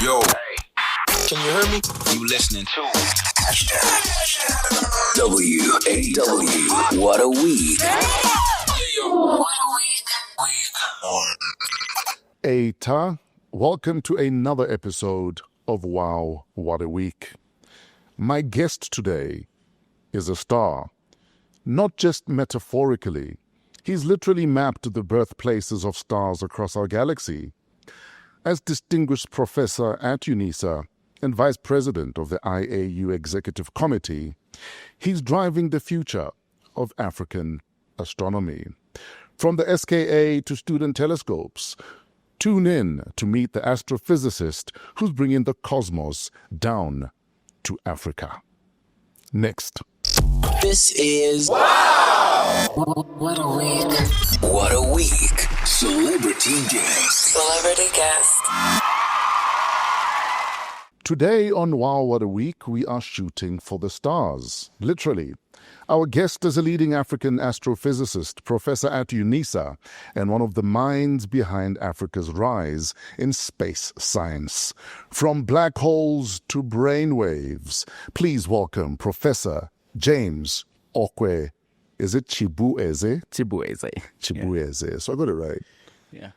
Yo, can you hear me? You listening to WAW. What a week. Eta, welcome to another episode of Wow, What a Week. My guest today is a star, not just metaphorically. He's literally mapped the birthplaces of stars across our galaxy. As distinguished professor at UNISA and vice president of the IAU Executive Committee, he's driving the future of African astronomy. From the SKA to student telescopes, tune in to meet the astrophysicist who's bringing the cosmos down to Africa. Next. This is Wow! What a week. What a week. Celebrity guest. Celebrity guest. Today on Wow, What a Week, we are shooting for the stars. Literally. Our guest is a leading African astrophysicist, professor at UNISA, and one of the minds behind Africa's rise in space science. From black holes to brainwaves, please welcome Professor James Okwe. Is it Chibueze? Chibueze. Chibueze. Yeah. So I got it right.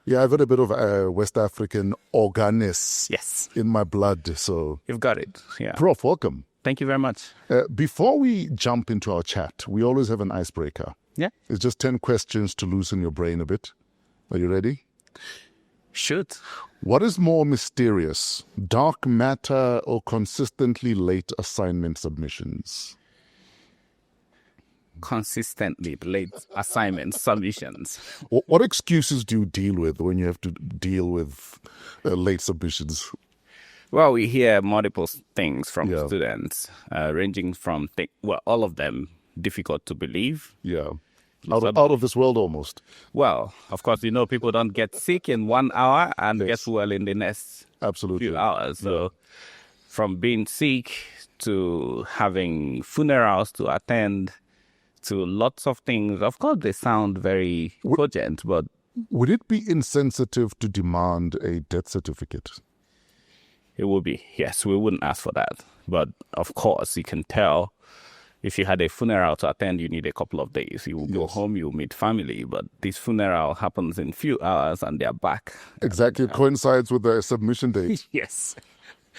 Yeah, I've got a bit of West African organis in my blood. So you've got it. Yeah. Prof, welcome. Thank you very much. Before we jump into our chat, we always have an icebreaker. Yeah. It's just 10 questions to loosen your brain a bit. Are you ready? Shoot. What is more mysterious, dark matter or consistently late assignment submissions? Consistently late assignment submissions. What excuses do you deal with when you have to deal with late submissions? Well, we hear multiple things from students, ranging from, all of them difficult to believe. Yeah. Out of this world almost. Well, of course, people don't get sick in 1 hour and get well in the next few hours. So from being sick to having funerals to attend to lots of things, of course, they sound very cogent, but... Would it be insensitive to demand a death certificate? It would be, yes. We wouldn't ask for that. But, of course, you can tell if you had a funeral to attend, you need a couple of days. You will go home, you will meet family, but this funeral happens in few hours and they're back. Exactly. It coincides with the submission date. Yes.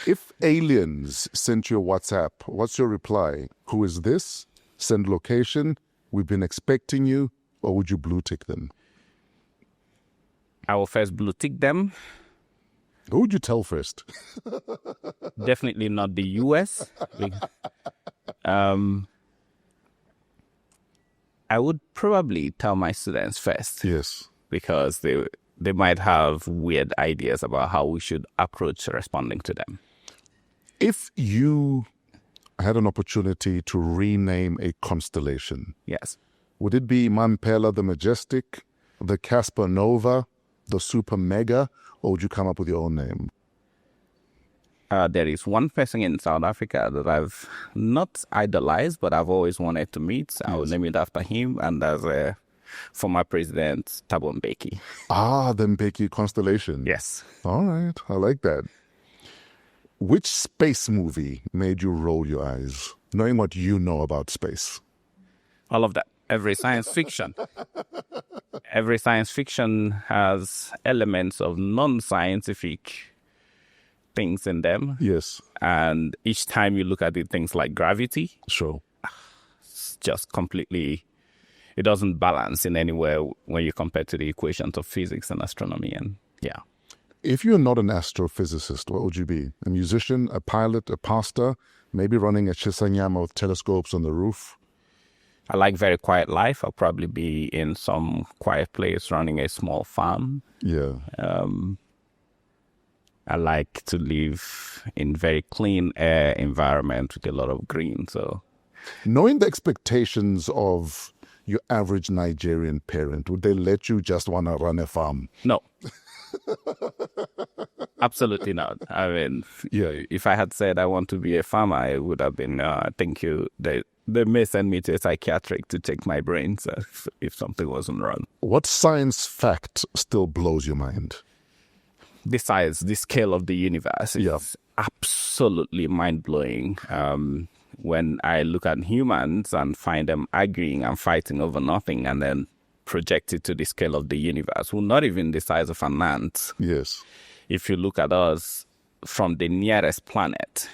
If aliens sent you a WhatsApp, what's your reply? Who is this? Send location. We've been expecting you. Or would you blue tick them? I will first blue tick them. Who would you tell first? Definitely not the US. I would probably tell my students first. Yes. Because they might have weird ideas about how we should approach responding to them. If you had an opportunity to rename a constellation, yes, would it be Mampela the Majestic, the Casper Nova, the Super Mega, or would you come up with your own name? There is one person in South Africa that I've not idolized, but I've always wanted to meet. I will name it after him, and as a former president, Thabo Mbeki. Ah, the Mbeki constellation. Yes. All right, I like that. Which space movie made you roll your eyes, knowing what you know about space? All of that. Every science fiction. Every science fiction has elements of non-scientific things in them. Yes. And each time you look at it, things like gravity. Sure. It's just completely... It doesn't balance in any way when you compare to the equations of physics and astronomy. And If you're not an astrophysicist, what would you be? A musician, a pilot, a pastor, maybe running a Chisanyama with telescopes on the roof? I like very quiet life. I'll probably be in some quiet place running a small farm. Yeah. I like to live in very clean air environment with a lot of green. So, knowing the expectations of your average Nigerian parent, would they let you just want to run a farm? No. Absolutely not. I mean, if I had said I want to be a farmer, I would have been, thank you. They may send me to a psychiatric to check my brains if something wasn't wrong. What science fact still blows your mind? the scale of the universe is absolutely mind-blowing. When I look at humans and find them arguing and fighting over nothing, and then project it to the scale of the universe, well, not even the size of an ant. Yes. If you look at us from the nearest planet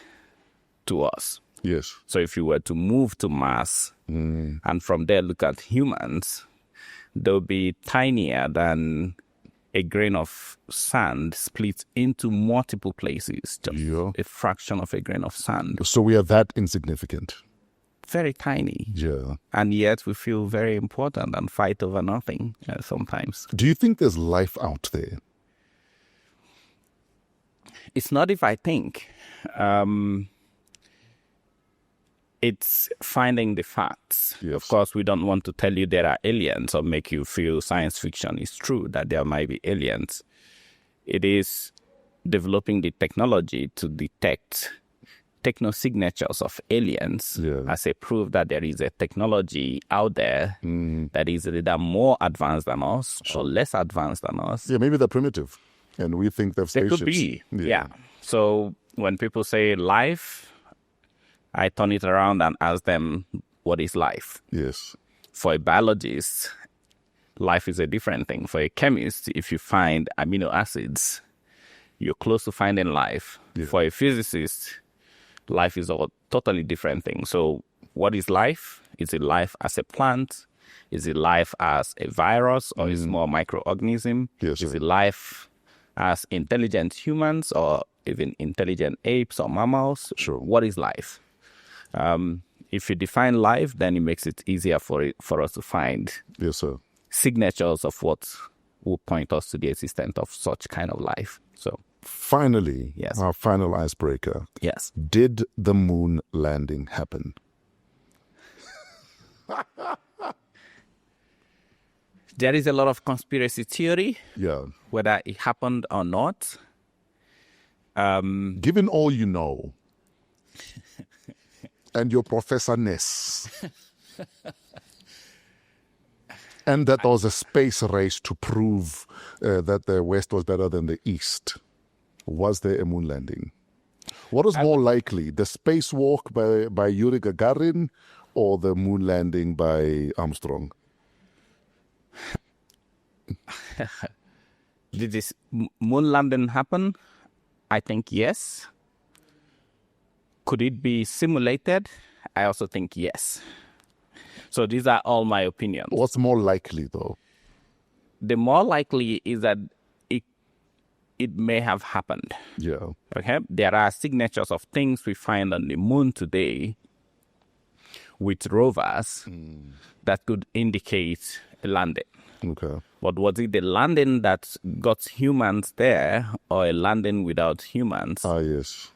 to us. Yes. So if you were to move to Mars and from there look at humans, they'll be tinier than a grain of sand split into multiple places, just a fraction of a grain of sand. So we are that insignificant. Very tiny. Yeah. And yet we feel very important and fight over nothing sometimes. Do you think there's life out there? It's not if I think. It's finding the facts. Yes. Of course, we don't want to tell you there are aliens or make you feel science fiction is true, that there might be aliens. It is developing the technology to detect techno-signatures of aliens as a proof that there is a technology out there that is either more advanced than us or less advanced than us. Yeah, maybe they're primitive and we think they're spaceships. They could be, yeah. So when people say life, I turn it around and ask them, what is life? Yes. For a biologist, life is a different thing. For a chemist, if you find amino acids, you're close to finding life. Yeah. For a physicist, life is a totally different thing. So what is life? Is it life as a plant? Is it life as a virus, or is it more microorganism? Yes, is it life as intelligent humans or even intelligent apes or mammals? Sure. What is life? If you define life, then it makes it easier for us to find signatures of what will point us to the existence of such kind of life. So finally, our final icebreaker. Yes. Did the moon landing happen? There is a lot of conspiracy theory. Yeah. Whether it happened or not. Given all you know, and your professor-ness, and that there was a space race to prove that the West was better than the East, was there a moon landing? What is more likely, the spacewalk by Yuri Gagarin or the moon landing by Armstrong? Did this moon landing happen? I think yes. Could it be simulated? I also think yes. So these are all my opinions. What's more likely, though? The more likely is that it may have happened. Yeah. Okay. There are signatures of things we find on the moon today with rovers that could indicate a landing. Okay. But was it the landing that got humans there or a landing without humans? Yes.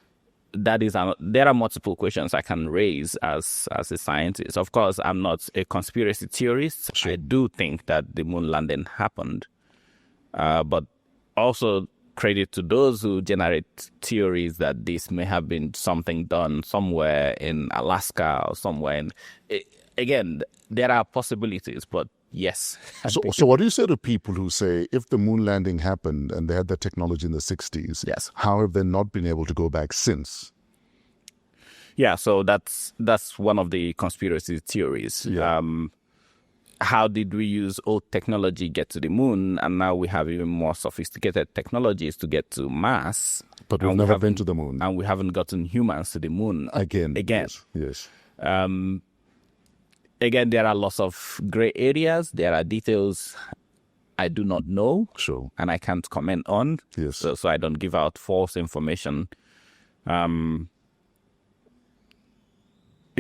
That is, there are multiple questions I can raise as a scientist. Of course, I'm not a conspiracy theorist. Sure. I do think that the moon landing happened. But also credit to those who generate theories that this may have been something done somewhere in Alaska or somewhere. Again, there are possibilities, but yes. So what do you say to people who say, if the moon landing happened and they had the technology in the 60s, how have they not been able to go back since? Yeah, so that's one of the conspiracy theories. Yeah. How did we use old technology get to the moon, and now we have even more sophisticated technologies to get to Mars? But we've never been to the moon. And we haven't gotten humans to the moon. Again. Yes. Again, there are lots of gray areas. There are details I do not know. Sure. And I can't comment on. Yes. So I don't give out false information. It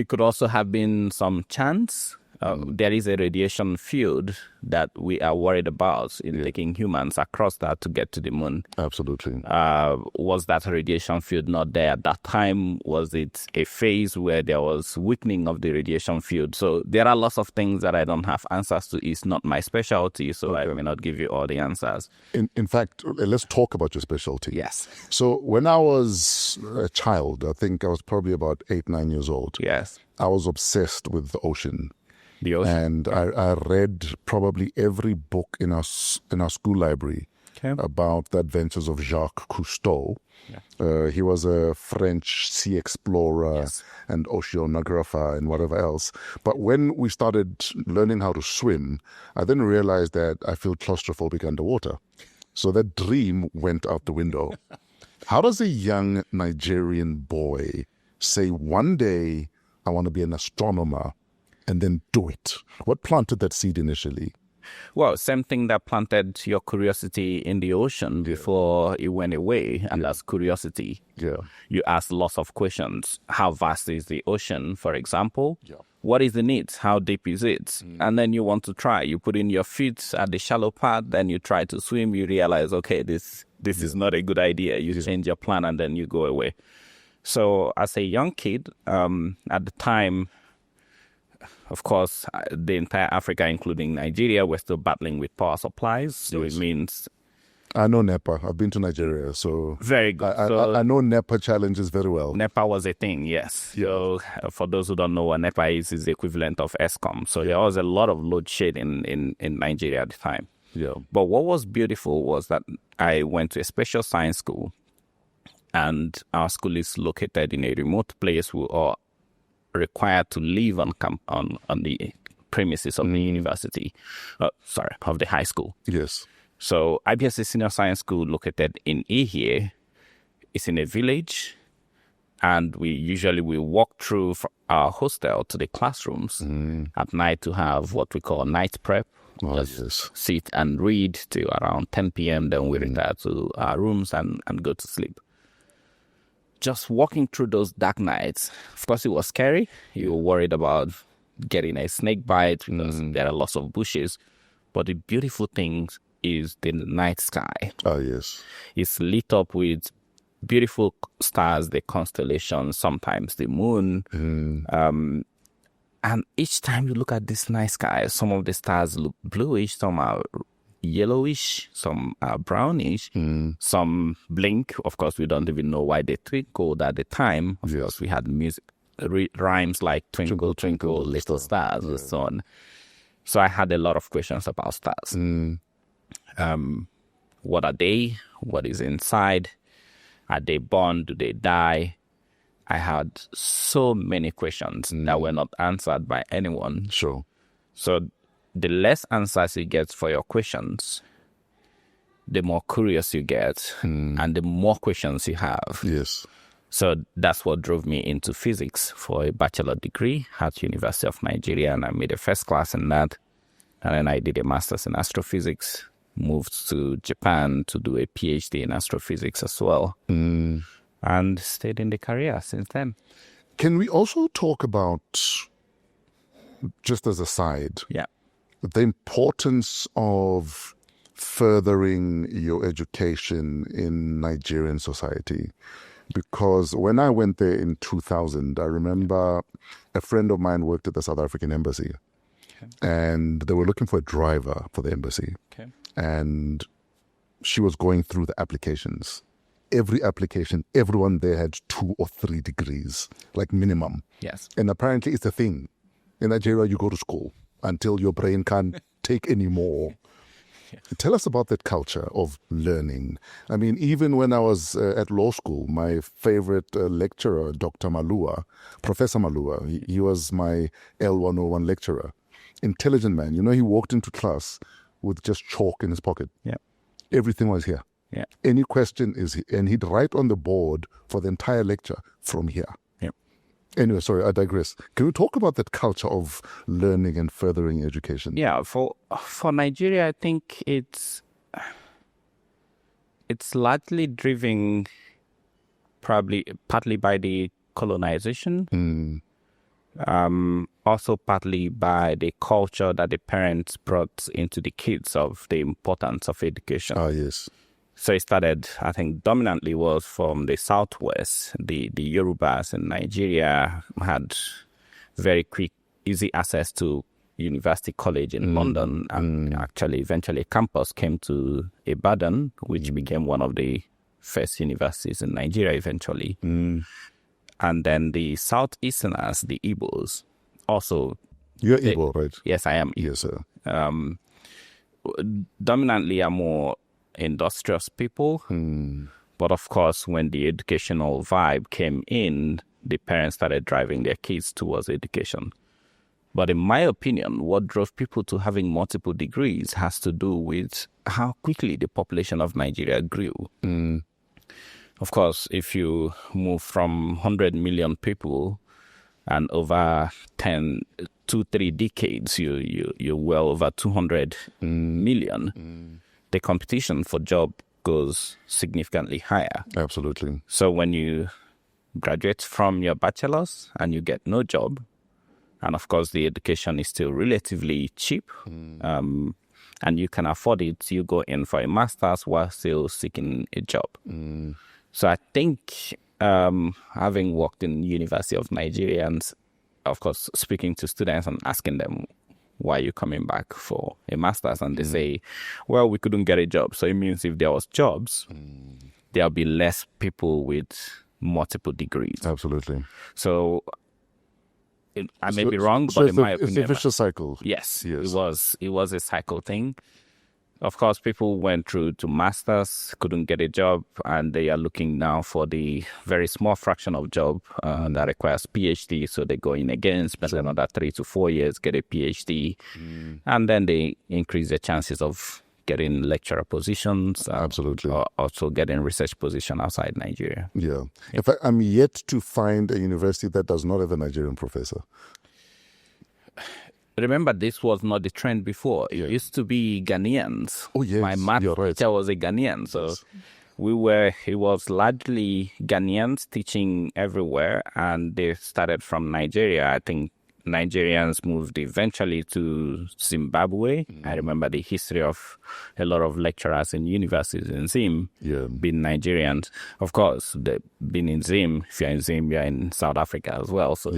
could also have been some chance. There is a radiation field that we are worried about in taking humans across that to get to the moon. Absolutely. Was that radiation field not there at that time? Was it a phase where there was weakening of the radiation field? So there are lots of things that I don't have answers to. It's not my specialty, so I may not give you all the answers. In fact, let's talk about your specialty. Yes. So when I was a child, I think I was probably about 8-9 years old. Yes. I was obsessed with the ocean. The ocean. And I read probably every book in our school library about the adventures of Jacques Cousteau. He was a French sea explorer and oceanographer and whatever else. But when we started learning how to swim, I then realized that I feel claustrophobic underwater. So that dream went out the window. How does a young Nigerian boy say one day, I want to be an astronomer, and then do it? What planted that seed initially? Well, same thing that planted your curiosity in the ocean before it went away, and that's curiosity. You ask lots of questions. How vast is the ocean, for example? What is in it? How deep is it? And then you want to try. You put in your feet at the shallow part, then you try to swim. You realize, okay, this is not a good idea. You change your plan, and then you go away. So as a young kid, at the time, of course, the entire Africa, including Nigeria, we're still battling with power supplies. So it means... I know NEPA. I've been to Nigeria, so... Very good. I know NEPA challenges very well. NEPA was a thing, yes. So for those who don't know what NEPA is the equivalent of ESCOM. So there was a lot of load shedding in Nigeria at the time. But what was beautiful was that I went to a special science school, and our school is located in a remote place. We are required to live on the premises of the university, of the high school. So IBS Senior Science School, located in Ihie, is in a village, and we usually walk through our hostel to the classrooms at night to have what we call night prep. Sit and read till around 10 p.m. Then we retire to our rooms and go to sleep. Just walking through those dark nights, of course, it was scary. You were worried about getting a snake bite because there are lots of bushes. But the beautiful thing is the night sky. It's lit up with beautiful stars, the constellations, sometimes the moon. And each time you look at this night sky, some of the stars look bluish, some are yellowish, some are brownish, some blink. Of course, we don't even know why they twinkled at the time. Of course, we had music rhymes like twinkle, twinkle, little stars and so on. So I had a lot of questions about stars. What are they? What is inside? Are they born? Do they die? I had so many questions that were not answered by anyone. So the less answers you get for your questions, the more curious you get, and the more questions you have. So that's what drove me into physics for a bachelor degree at University of Nigeria, and I made a first class in that. And then I did a master's in astrophysics, moved to Japan to do a PhD in astrophysics as well, and stayed in the career since then. Can we also talk about, just as a side, the importance of furthering your education in Nigerian society? Because when I went there in 2000, I remember a friend of mine worked at the South African embassy, and they were looking for a driver for the embassy. And she was going through the applications. Every application, everyone there had 2 or 3 degrees, like minimum. And apparently it's a thing. In Nigeria, you go to school until your brain can't take any more. Tell us about that culture of learning. I mean, even when I was at law school, my favorite lecturer, Dr. Malua, Professor Malua, he was my L101 lecturer. Intelligent man. You know, he walked into class with just chalk in his pocket. Everything was here. Any question is, and he'd write on the board for the entire lecture from here. Anyway, sorry, I digress. Can we talk about that culture of learning and furthering education? For Nigeria, I think it's largely driven partly by the colonization, also partly by the culture that the parents brought into the kids of the importance of education. So it started, I think, dominantly was from the southwest. The Yorubas in Nigeria had very quick, easy access to University College in London, and actually eventually campus came to Ibadan, which became one of the first universities in Nigeria eventually. And then the Southeasterners, the Igbos, also... You're Igbo, right? Yes, I am. Yes, sir. Dominantly are more industrious people. But of course, when the educational vibe came in, the parents started driving their kids towards education. But in my opinion, what drove people to having multiple degrees has to do with how quickly the population of Nigeria grew. Of course, if you move from 100 million people and over 2-3 decades, you're well over 200 million, the competition for job goes significantly higher. Absolutely. So when you graduate from your bachelor's and you get no job, and of course the education is still relatively cheap, and you can afford it, you go in for a master's while still seeking a job. So I think having worked in University of Nigeria and of course speaking to students and asking them, why are you coming back for a master's? And they say, well, we couldn't get a job. So it means if there was jobs, there'll be less people with multiple degrees. Absolutely. So I may be wrong, but in my opinion, it's a vicious cycle. Yes. It was a cycle thing. Of course, people went through to masters, couldn't get a job, and they are looking now for the very small fraction of job that requires PhD. So they go in again, spend another 3 to 4 years, get a PhD, and then they increase their chances of getting lecturer positions. Absolutely. Or also getting research position outside Nigeria. Yeah. In fact, I'm yet to find a university that does not have a Nigerian professor. Remember, this was not the trend before. It used to be Ghanaians. Oh, yes. My math teacher was a Ghanaian. So it was largely Ghanaians teaching everywhere. And they started from Nigeria. I think Nigerians moved eventually to Zimbabwe. I remember the history of a lot of lecturers in universities in Zim being Nigerians. Of course, being in Zim, if you're in Zim, you're in South Africa as well. So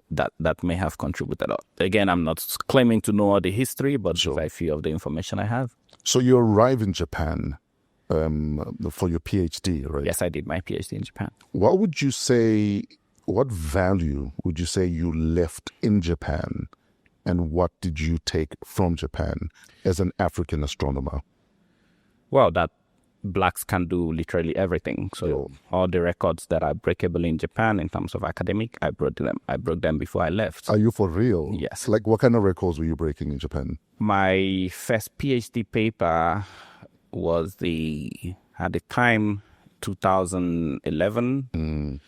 that may have contributed. Again, I'm not claiming to know all the history, but I feel of the information I have. So you arrive in Japan for your PhD, right? Yes, I did my PhD in Japan. What value would you say you left in Japan, and what did you take from Japan as an African astronomer? Well, that blacks can do literally everything. So all the records that are breakable in Japan in terms of academic, I broke them. I broke them before I left. Are you for real? Yes. Like, what kind of records were you breaking in Japan? My first PhD paper was at the time, 2011.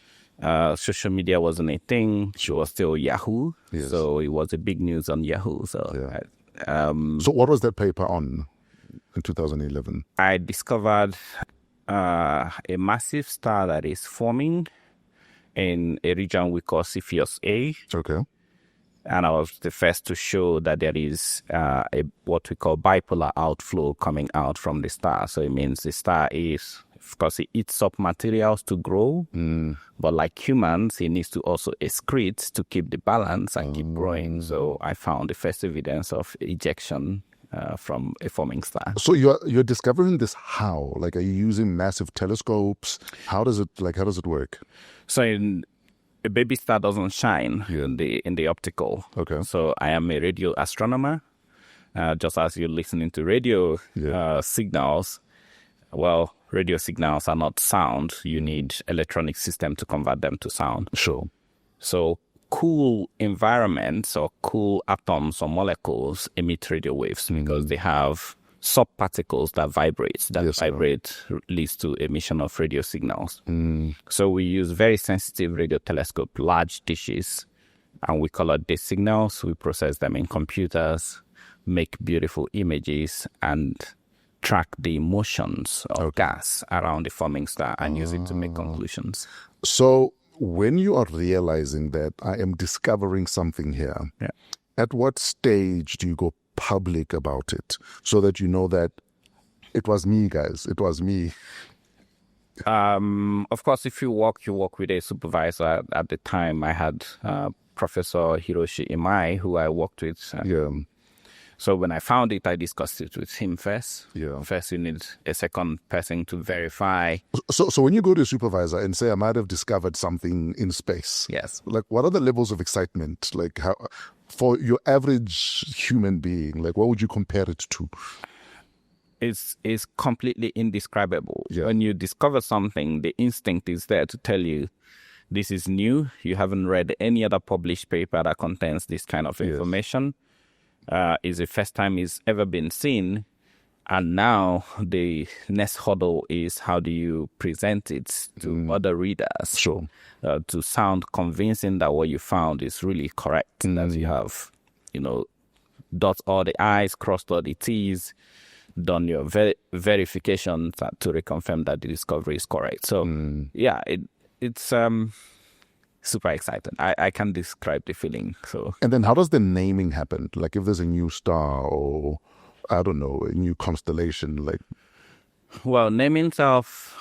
Social media wasn't a thing. It was still Yahoo. Yes. So it was a big news on Yahoo. So what was that paper on in 2011? I discovered a massive star that is forming in a region we call Cepheus A. Okay. And I was the first to show that there is what we call bipolar outflow coming out from the star. So it means the star is, of course, it eats up materials to grow, but like humans, it needs to also excrete to keep the balance and keep growing. So I found the first evidence of ejection from a forming star. So you're discovering this how? Like, are you using massive telescopes? How does it work? So a baby star doesn't shine in the optical. Okay. So I am a radio astronomer. Just as you're listening to radio signals, well, radio signals are not sound. You need electronic system to convert them to sound. Sure. So cool environments or cool atoms or molecules emit radio waves because they have subparticles that vibrate. Vibrate leads to emission of radio signals. So we use very sensitive radio telescope, large dishes, and we color these signals. We process them in computers, make beautiful images, and track the motions of gas around the forming star and use it to make conclusions. So when you are realizing that I am discovering something here, at what stage do you go public about it so that you know that it was me, guys? It was me. Of course, if you work with a supervisor. At the time, I had Professor Hiroshi Imai, who I worked with. So when I found it, I discussed it with him first. First, you need a second person to verify. So when you go to a supervisor and say, I might have discovered something in space. Yes. Like, what are the levels of excitement? Like, how, for your average human being, like, what would you compare it to? is completely indescribable. Yeah. When you discover something, the instinct is there to tell you this is new. You haven't read any other published paper that contains this kind of information. It's the first time it's ever been seen. And now the next hurdle is how do you present it to other readers? Sure. To sound convincing that what you found is really correct. That you have, dot all the I's, crossed all the T's, done your verification to reconfirm that the discovery is correct. So, it's super exciting. I can't describe the feeling. So, and then how does the naming happen? Like if there's a new star or, I don't know, a new constellation, like... Well, namings of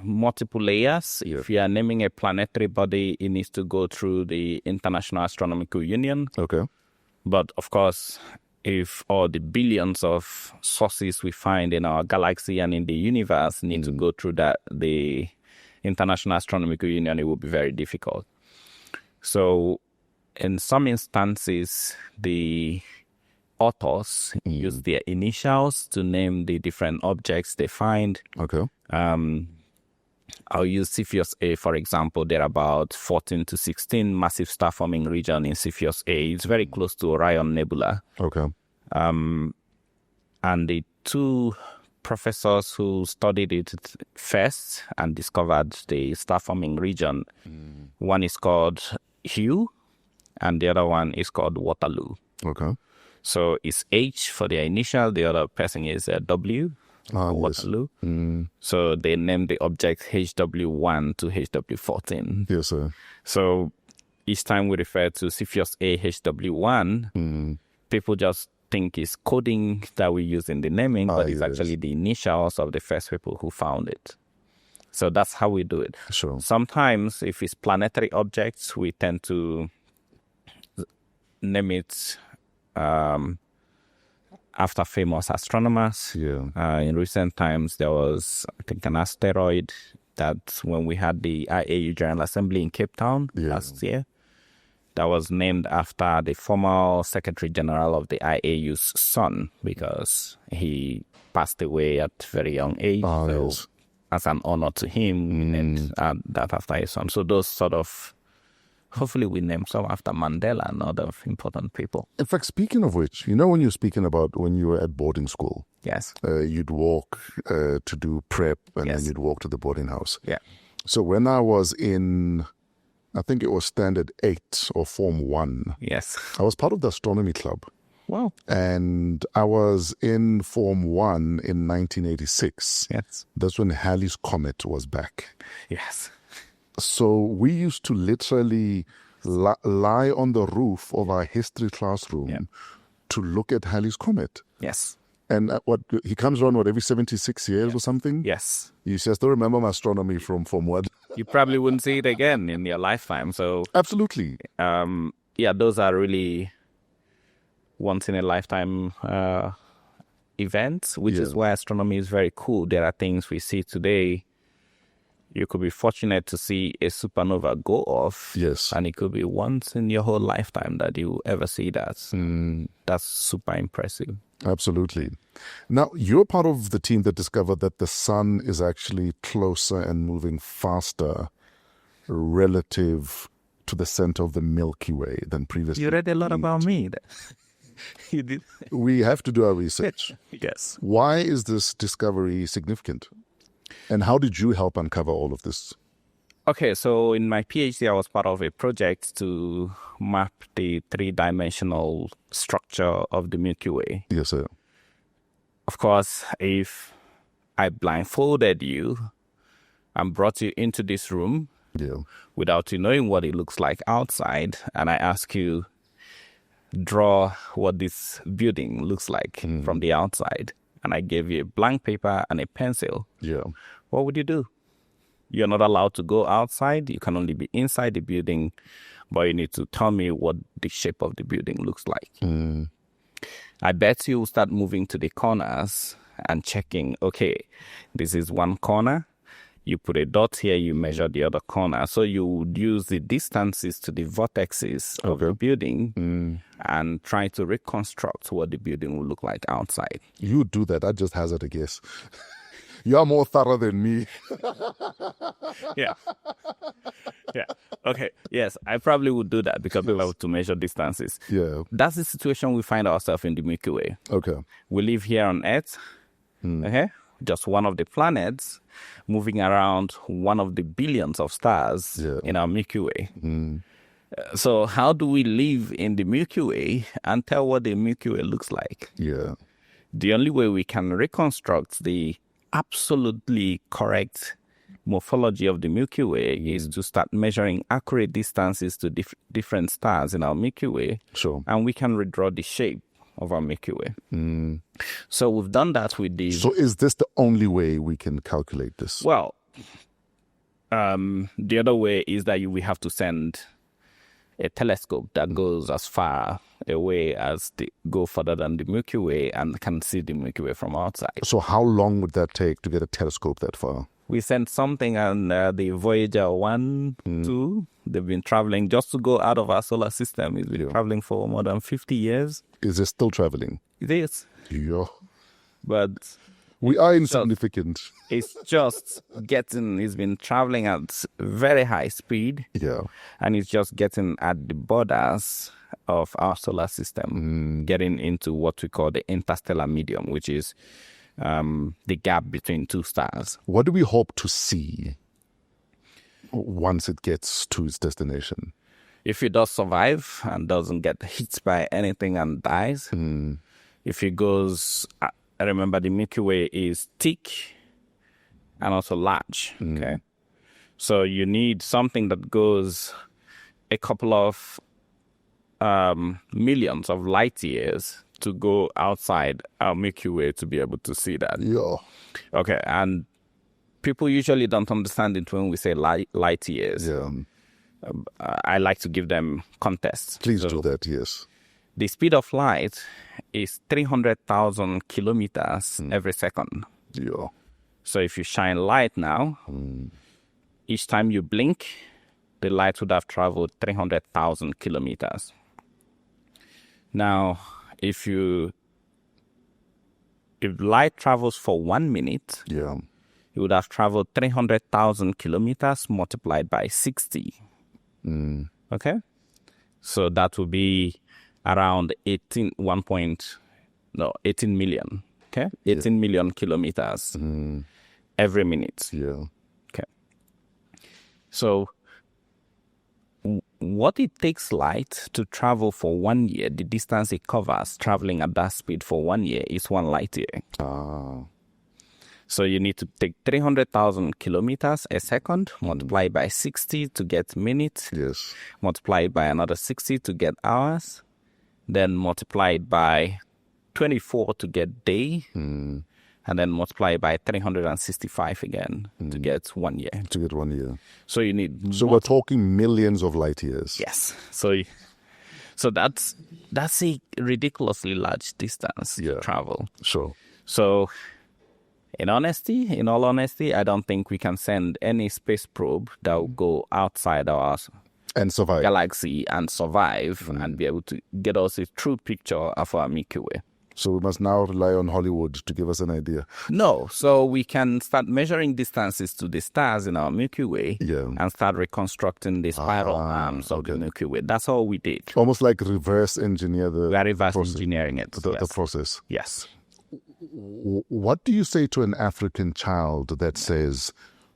multiple layers. If you are naming a planetary body, it needs to go through the International Astronomical Union. Okay. But of course, if all the billions of sources we find in our galaxy and in the universe need to go through the International Astronomical Union, it will be very difficult. So in some instances, the authors use their initials to name the different objects they find. Okay. I'll use Cepheus A, for example. There are about 14 to 16 massive star-forming region in Cepheus A. It's very close to Orion Nebula. Okay. And the two professors who studied it first and discovered the star-forming region, one is called Hugh, and the other one is called Waterloo. Okay. So it's H for their initial. The other person is W. Waterloo. Yes. So they named the object HW1 to HW14. Yes, sir. So each time we refer to Cepheus A HW1, people just think it's coding that we use in the naming, but it's actually the initials of the first people who found it. So that's how we do it. Sure. Sometimes if it's planetary objects, we tend to name it after famous astronomers. Yeah. In recent times, there was, I think, an asteroid that when we had the IAU General Assembly in Cape Town last year, that was named after the former Secretary General of the IAU's son because he passed away at a very young age. As an honor to him, we named that after his son. So those sort of... Hopefully we name some after Mandela and other important people. In fact, speaking of which, when you're speaking about when you were at boarding school, yes, you'd walk to do prep and then you'd walk to the boarding house. Yeah. So when I was in, I think it was Standard 8 or Form 1. Yes. I was part of the astronomy club. Wow. And I was in Form 1 in 1986. Yes. That's when Halley's Comet was back. Yes. So we used to literally lie on the roof of our history classroom to look at Halley's Comet. Yes. And he comes around, every 76 years or something? Yes. You see, I still remember my astronomy from what? You probably wouldn't see it again in your lifetime. So absolutely. Those are really once-in-a-lifetime events, which is why astronomy is very cool. There are things we see today. You could be fortunate to see a supernova go off. Yes. And it could be once in your whole lifetime that you ever see that. That's super impressive. Absolutely. Now, you're part of the team that discovered that the sun is actually closer and moving faster relative to the center of the Milky Way than previously. You read a lot about me. You did. We have to do our research. Yes. Why is this discovery significant? And how did you help uncover all of this? Okay, so in my PhD, I was part of a project to map the three-dimensional structure of the Milky Way. Yes, sir. Of course, if I blindfolded you and brought you into this room without you knowing what it looks like outside, and I ask you, draw what this building looks like from the outside, and I gave you a blank paper and a pencil, what would you do? You're not allowed to go outside. You can only be inside the building, but you need to tell me what the shape of the building looks like. I bet you will start moving to the corners and checking, okay, this is one corner. You put a dot here, you measure the other corner. So you would use the distances to the vertexes of the building and try to reconstruct what the building will look like outside. You do that. I just hazard a guess. You are more thorough than me. Yeah. Okay. Yes, I probably would do that because we love to measure distances. Yeah. That's the situation we find ourselves in the Milky Way. Okay. We live here on Earth. Okay. Just one of the planets moving around one of the billions of stars in our Milky Way. So how do we live in the Milky Way and tell what the Milky Way looks like? Yeah. The only way we can reconstruct the absolutely correct morphology of the Milky Way is to start measuring accurate distances to different stars in our Milky Way. Sure. And we can redraw the shape of our Milky Way. So we've done that with the... So is this the only way we can calculate this? Well, the other way is that we have to send a telescope that goes as far away as go further than the Milky Way and can see the Milky Way from outside. So how long would that take to get a telescope that far? We sent something on the Voyager 1, 2. They've been traveling just to go out of our solar system. It's been traveling for more than 50 years. Is it still traveling? It is. Yeah. But we are insignificant. It's been traveling at very high speed. Yeah. And it's just getting at the borders of our solar system, getting into what we call the interstellar medium, which is the gap between two stars. What do we hope to see once it gets to its destination? If it does survive and doesn't get hit by anything and dies, if it goes, I remember the Milky Way is thick and also large, okay? So you need something that goes a couple of millions of light years to go outside our Milky Way to be able to see that. Yeah. Okay, and people usually don't understand it when we say light years. Yeah. I like to give them context. Please do that, yes. The speed of light is 300,000 kilometers every second. Yeah. So if you shine light now, each time you blink, the light would have traveled 300,000 kilometers. Now, if light travels for 1 minute, yeah, it would have traveled 300,000 kilometers multiplied by 60. Okay? So that would be around 18 million. Okay? 18 million kilometers every minute. Yeah. Okay. So what it takes light to travel for 1 year, the distance it covers traveling at that speed for 1 year is 1 light year. So you need to take 300,000 kilometers a second, multiply by 60 to get minutes, yes, multiply by another 60 to get hours, then multiply by 24 to get day, and then multiply by 365 again to get 1 year. To get 1 year. So you need... So we're talking millions of light years. Yes. So that's a ridiculously large distance to travel. Sure. So in all honesty, I don't think we can send any space probe that will go outside our and survive galaxy and survive and be able to get us a true picture of our Milky Way. So we must now rely on Hollywood to give us an idea. No, so we can start measuring distances to the stars in our Milky Way and start reconstructing the spiral arms of the Milky Way. That's all we did. Almost like reverse engineer the We are reverse engineering it. The process. Yes. What do you say to an African child that says,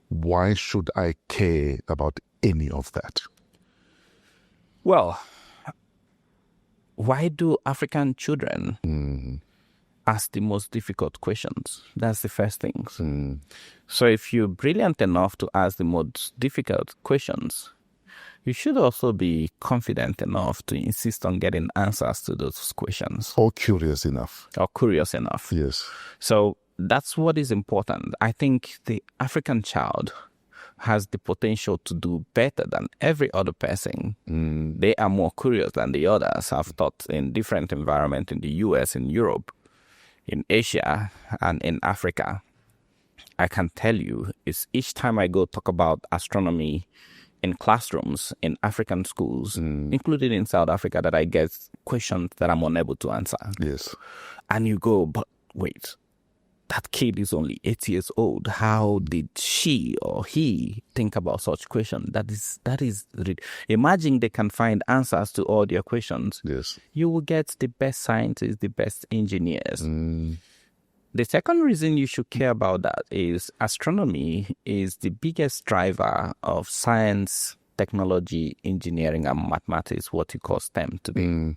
why should I care about any of that? Well, why do African children ask the most difficult questions? That's the first thing. So if you're brilliant enough to ask the most difficult questions, you should also be confident enough to insist on getting answers to those questions. Or curious enough. Or curious enough. Yes. So that's what is important. I think the African child has the potential to do better than every other person. They are more curious than the others. I've taught in different environments in the US, in Europe, in Asia, and in Africa. I can tell you is each time I go talk about astronomy in classrooms in African schools, including in South Africa, that I get questions that I'm unable to answer. Yes. And you go, but wait, that kid is only 8 years old. How did she or he think about such questions? Imagine they can find answers to all their questions. Yes. You will get the best scientists, the best engineers. The second reason you should care about that is astronomy is the biggest driver of science, technology, engineering, and mathematics, what you call STEM today.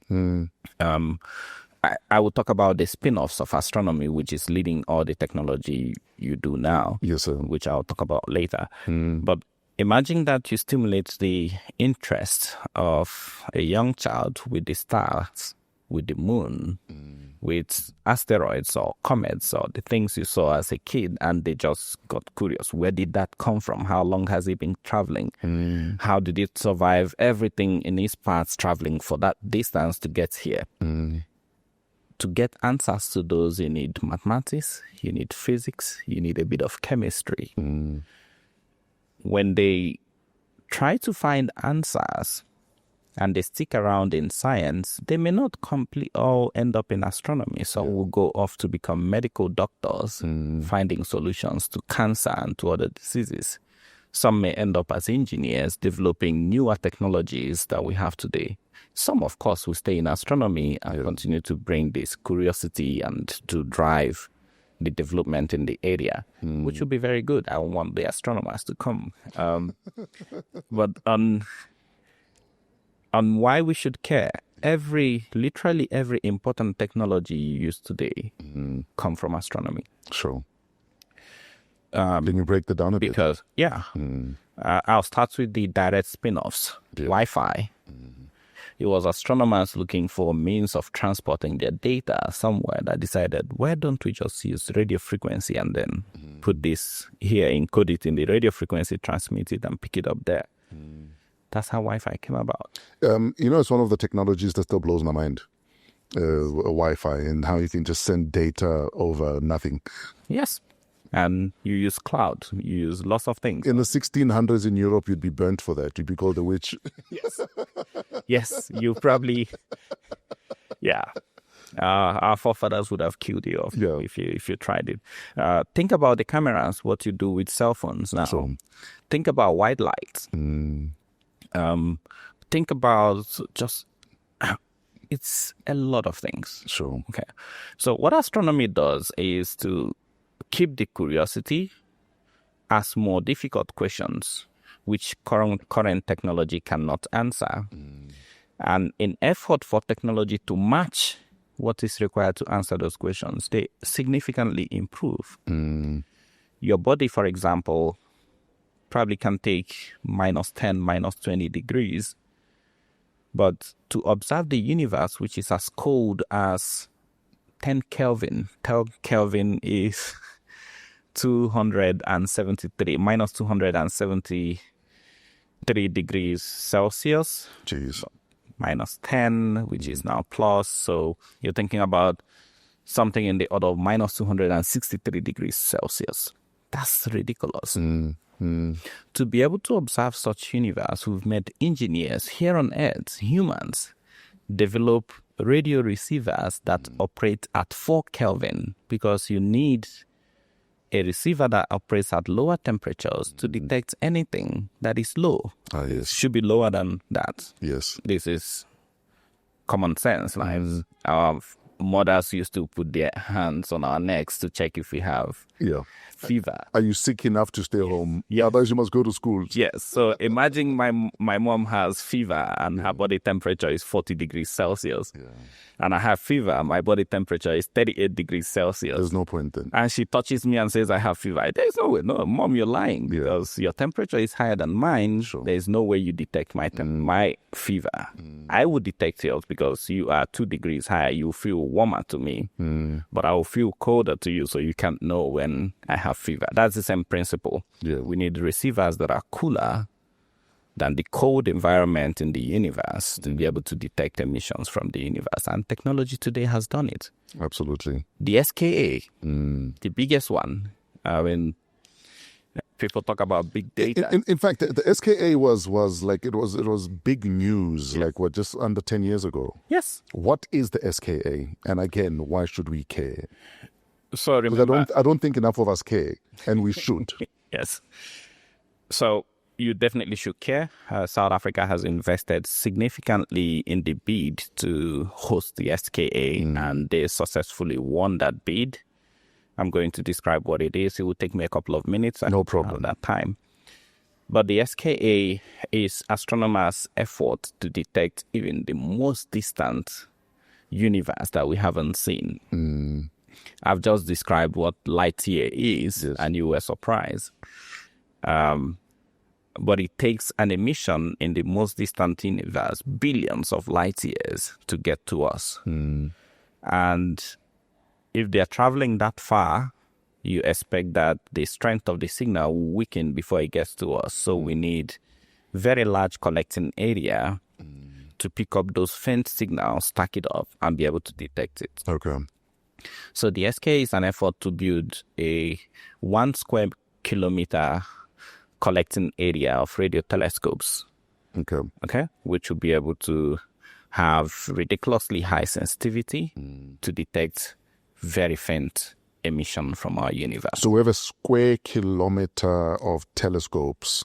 I will talk about the spin-offs of astronomy, which is leading all the technology you do now, yes, sir. Which I'll talk about later. But imagine that you stimulate the interest of a young child with the stars, with the moon, with asteroids or comets or the things you saw as a kid, and they just got curious. Where did that come from? How long has it been traveling? How did it survive everything in its paths traveling for that distance to get here? To get answers to those, you need mathematics, you need physics, you need a bit of chemistry. When they try to find answers and they stick around in science, they may not all end up in astronomy. Some will go off to become medical doctors, finding solutions to cancer and to other diseases. Some may end up as engineers, developing newer technologies that we have today. Some, of course, will stay in astronomy and continue to bring this curiosity and to drive the development in the area, which will be very good. I want the astronomers to come. But on why we should care, literally every important technology you use today come from astronomy. Sure. Can you break that down a bit? Because, I'll start with the direct spin-offs. Wi-Fi. It was astronomers looking for a means of transporting their data somewhere that decided, why don't we just use radio frequency and then put this here, encode it in the radio frequency, transmit it, and pick it up there. That's how Wi-Fi came about. It's one of the technologies that still blows my mind. Wi-Fi and how you can just send data over nothing. Yes. And you use cloud. You use lots of things. In the 1600s in Europe, you'd be burnt for that. You'd be called a witch. Yes. Yes, you probably... Yeah. Our forefathers would have killed you if you tried it. Think about the cameras, what you do with cell phones now. So, think about white lights. Think about just... It's a lot of things. Sure. Okay. So what astronomy does is to keep the curiosity, ask more difficult questions, which current technology cannot answer. And in effort for technology to match what is required to answer those questions, they significantly improve. Your body, for example, probably can take -10, -20 degrees. But to observe the universe, which is as cold as 10 Kelvin, 10 Kelvin is 273, -273 degrees Celsius. Jeez. -10, which is now plus. So you're thinking about something in the order of -263 degrees Celsius. That's ridiculous. To be able to observe such universe, we've made engineers here on Earth, humans, develop radio receivers that operate at 4 Kelvin because you need a receiver that operates at lower temperatures to detect anything that is low. Yes. It should be lower than that. Yes. This is common sense. Like our mothers used to put their hands on our necks to check if we have fever. Are you sick enough to stay home? Yeah. Otherwise you must go to school. Yes. So imagine my mom has fever and her body temperature is 40 degrees Celsius. And I have fever. My body temperature is 38 degrees Celsius. There's no point then. And she touches me and says, I have fever. There's no way. No, Mom, you're lying because your temperature is higher than mine. Sure. There's no way you detect my fever. I would detect yours because you are 2 degrees higher. You feel warmer to me, but I will feel colder to you, so you can't know when I have fever. That's the same principle. Yeah. We need receivers that are cooler than the cold environment in the universe to be able to detect emissions from the universe. And technology today has done it. Absolutely. The SKA, the biggest one, People talk about big data. In fact, the SKA was like it was big news, like just under 10 years ago. Yes. What is the SKA? And again, why should we care? So remember, I don't think enough of us care, and we should. Yes. So you definitely should care. South Africa has invested significantly in the bid to host the SKA, and they successfully won that bid. I'm going to describe what it is. It will take me a couple of minutes. No problem. At that time. But the SKA is astronomers' effort to detect even the most distant universe that we haven't seen. I've just described what light year is, and you were surprised. But it takes an emission in the most distant universe, billions of light years, to get to us. And if they're traveling that far, you expect that the strength of the signal will weaken before it gets to us. So we need very large collecting area to pick up those faint signals, stack it up, and be able to detect it. Okay. So the SK is an effort to build a 1 square kilometer collecting area of radio telescopes. Okay. Which will be able to have ridiculously high sensitivity to detect very faint emission from our universe. So we have a square kilometer of telescopes.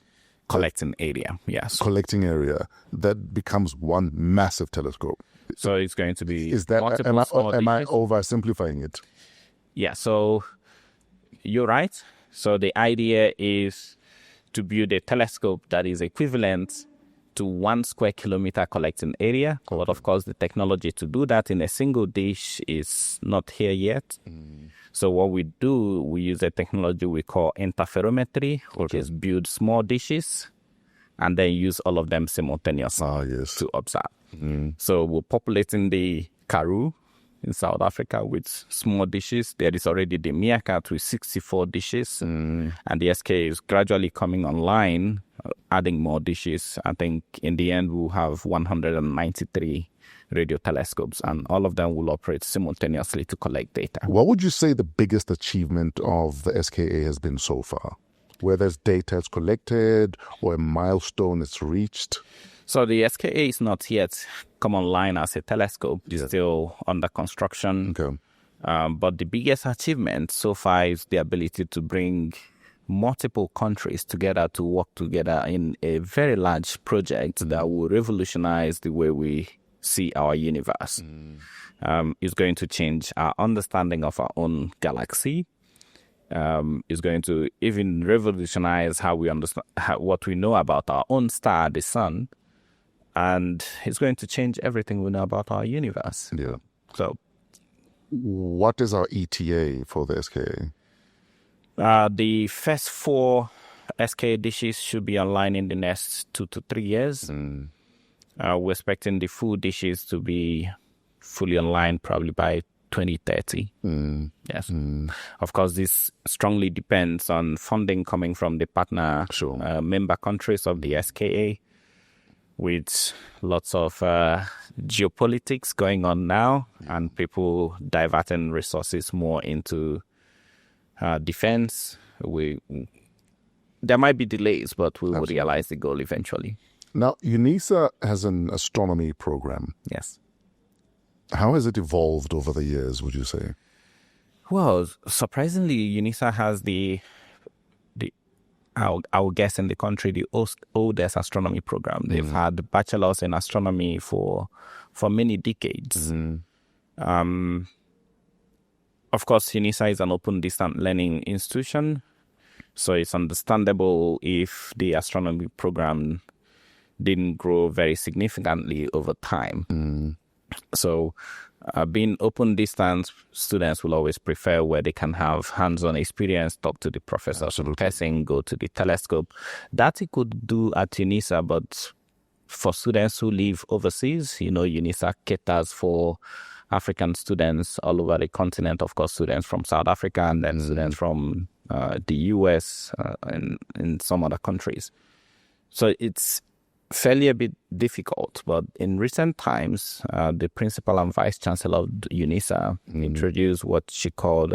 Collecting area, yes. Collecting area that becomes one massive telescope. So it's going to be... Is that, am I oversimplifying it? Yeah, so you're right. So the idea is to build a telescope that is equivalent to 1 square kilometer collecting area. But of course, the technology to do that in a single dish is not here yet. So what we do, we use a technology we call interferometry, which is build small dishes and then use all of them simultaneously to observe. So we're populating the Karoo in South Africa with small dishes. There is already the MeerKAT with 64 dishes. And the SK is gradually coming online, adding more dishes. I think in the end, we'll have 193 radio telescopes, and all of them will operate simultaneously to collect data. What would you say the biggest achievement of the SKA has been so far? Whether it's data is collected or a milestone is reached? So the SKA is not yet come online as a telescope. It's still under construction. Okay. But the biggest achievement so far is the ability to bring multiple countries together to work together in a very large project that will revolutionize the way we see our universe. It's going to change our understanding of our own galaxy. It's going to even revolutionize how we understand what we know about our own star, the sun. And it's going to change everything we know about our universe. Yeah. So, what is our ETA for the SKA? The first 4 SKA dishes should be online in the next 2 to 3 years. We're expecting the full dishes to be fully online probably by 2030. Yes. Of course, this strongly depends on funding coming from the partner member countries of the SKA, with lots of geopolitics going on now and people diverting resources more into defense. There might be delays, but we will realize the goal eventually. Now, UNISA has an astronomy program. Yes. How has it evolved over the years, would you say? Well, surprisingly, UNISA has I would guess in the country, the oldest astronomy program. They've had bachelors in astronomy for many decades. Of course, UNISA is an open distant learning institution, so it's understandable if the astronomy program didn't grow very significantly over time. So being open distance, students will always prefer where they can have hands-on experience, talk to the professors in person, go to the telescope. That you could do at UNISA, but for students who live overseas, UNISA caters for African students all over the continent, of course, students from South Africa and then students from the US and in some other countries. So it's fairly a bit difficult, but in recent times, the principal and vice chancellor of UNISA introduced what she called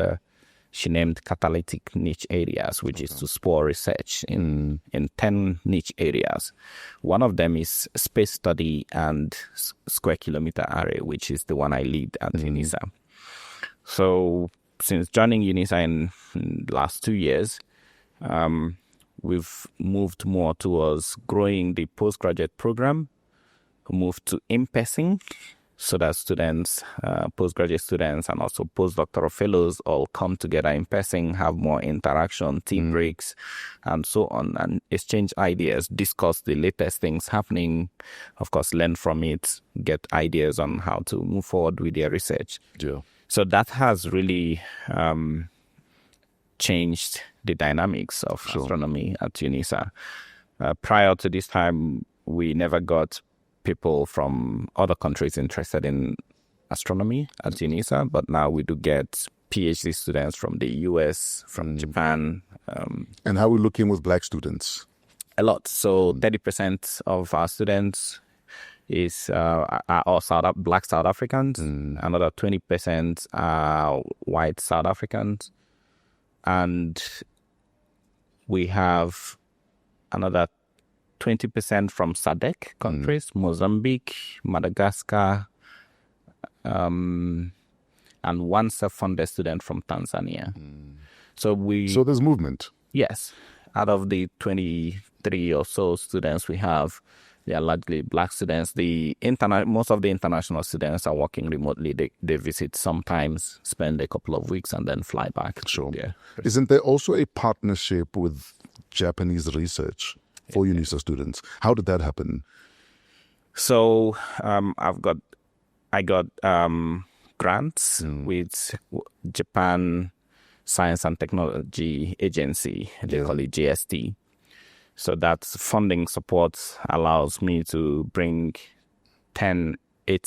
she named catalytic niche areas, which is to spur research in 10 niche areas. One of them is space study and Square Kilometre Array, which is the one I lead at UNISA. So since joining UNISA in the last 2 years, we've moved more towards growing the postgraduate program, moved to in-person, so that students, postgraduate students, and also postdoctoral fellows all come together in person, have more interaction, team breaks, and so on, and exchange ideas, discuss the latest things happening, of course, learn from it, get ideas on how to move forward with their research. Yeah. So that has really changed the dynamics of astronomy at UNISA. Prior to this time, we never got people from other countries interested in astronomy at UNISA, but now we do get PhD students from the US, from Japan. And how are we looking with black students? A lot. So 30% of our students are all black South Africans. Another 20% are white South Africans. And we have another 20% from SADC countries, Mozambique, Madagascar, and one self-funded student from Tanzania. So there's movement. Yes. Out of the 23 or so students we have, they are largely black students. Most of the international students are working remotely. They visit sometimes, spend a couple of weeks, and then fly back. Sure. Yeah. Isn't there also a partnership with Japanese research for UNISA students? How did that happen? So I got grants with Japan Science and Technology Agency. They call it JST. So that funding support allows me to bring 8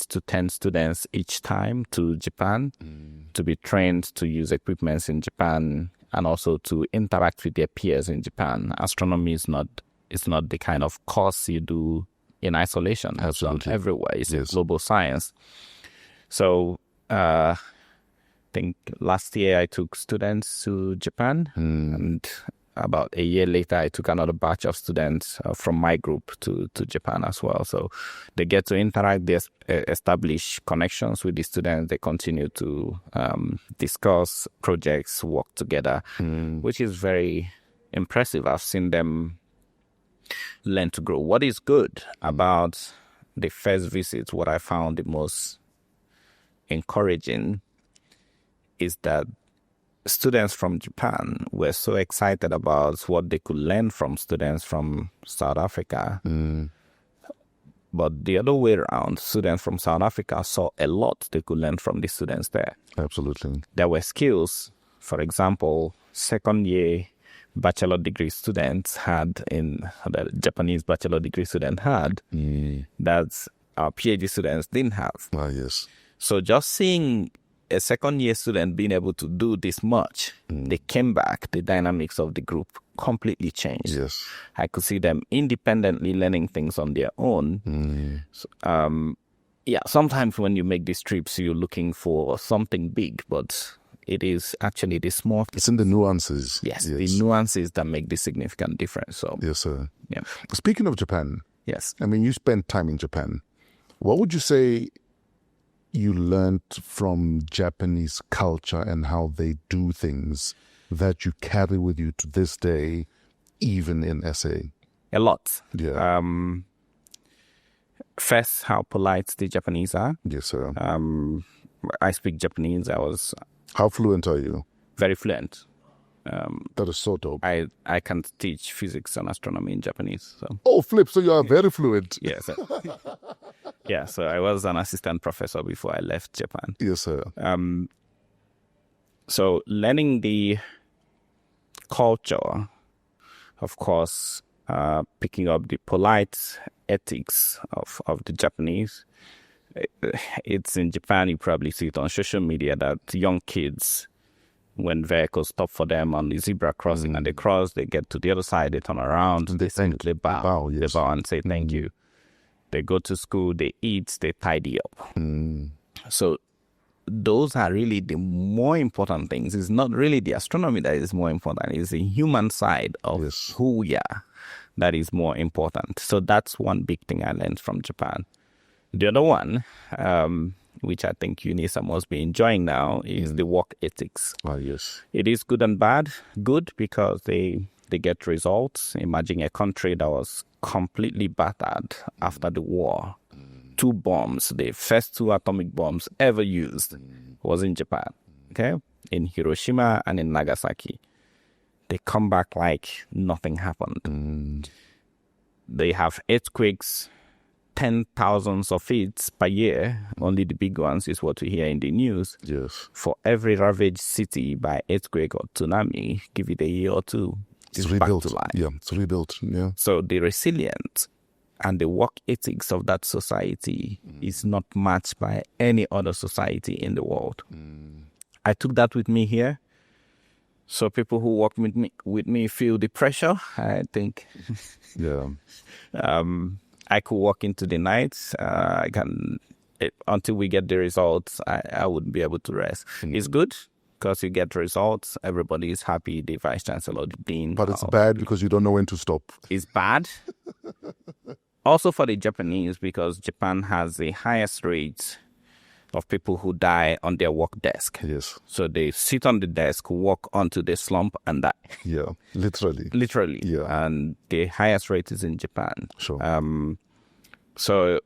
to 10 students each time to Japan to be trained to use equipments in Japan and also to interact with their peers in Japan. Astronomy is not the kind of course you do in isolation. It's done everywhere. It's global science. So I think last year I took students to Japan, and about a year later I took another batch of students from my group to Japan as well. So they get to interact, they establish connections with the students, they continue to discuss projects, work together, which is very impressive. I've seen them learn to grow. What is good about the first visit, what I found the most encouraging, is that students from Japan were so excited about what they could learn from students from South Africa. But the other way around, students from South Africa saw a lot they could learn from the students there. Absolutely. There were skills, for example, second year bachelor degree students had the Japanese bachelor degree student had that our PhD students didn't have. Ah, yes. So just seeing a second year student being able to do this much, they came back, the dynamics of the group completely changed. Yes. I could see them independently learning things on their own. So, sometimes when you make these trips, you're looking for something big, but it is actually the small. It's in the nuances. Yes, the nuances that make the significant difference. So, yes, sir. Yeah. Speaking of Japan, yes. I mean, you spent time in Japan. What would you say you learned from Japanese culture and how they do things that you carry with you to this day, even in SA? A lot. Yeah. First, how polite the Japanese are. Yes, sir. I speak Japanese. How fluent are you? Very fluent. That is so dope. I can teach physics and astronomy in Japanese. So. Oh, flip! So you are very fluent. Yes. Yeah. So I was an assistant professor before I left Japan. Yes, sir. So learning the culture, of course, picking up the polite ethics of the Japanese. It's in Japan. You probably see it on social media that young kids, when vehicles stop for them on the zebra crossing and they cross, they get to the other side, they turn around, they bow, yes. They bow and say thank you. They go to school, they eat, they tidy up. So those are really the more important things. It's not really the astronomy that is more important. It's the human side of who we are that is more important. So that's one big thing I learned from Japan. The other one, which I think UNISA must be enjoying now, is the work ethics. Yes. It is good and bad. Good because they get results. Imagine a country that was completely battered after the war. 2 bombs, the first 2 atomic bombs ever used was in Japan, okay? In Hiroshima and in Nagasaki. They come back like nothing happened. They have earthquakes, 10,000s of it per year. Only the big ones is what we hear in the news. Yes. For every ravaged city by earthquake or tsunami, give it a year or 2. It's rebuilt. Back to life. Yeah, it's rebuilt. Yeah. So the resilience and the work ethics of that society is not matched by any other society in the world. I took that with me here. So people who work with me feel the pressure, I think. Yeah. I could walk into the night. Until we get the results, I wouldn't be able to rest. It's good because you get results. Everybody is happy. The vice chancellor, the dean. But it's bad because you don't know when to stop. It's bad. Also for the Japanese, because Japan has the highest rate of people who die on their work desk. Yes. So they sit on the desk, walk onto the slump and die. Yeah, literally. Literally. Yeah. And the highest rate is in Japan. Sure. So,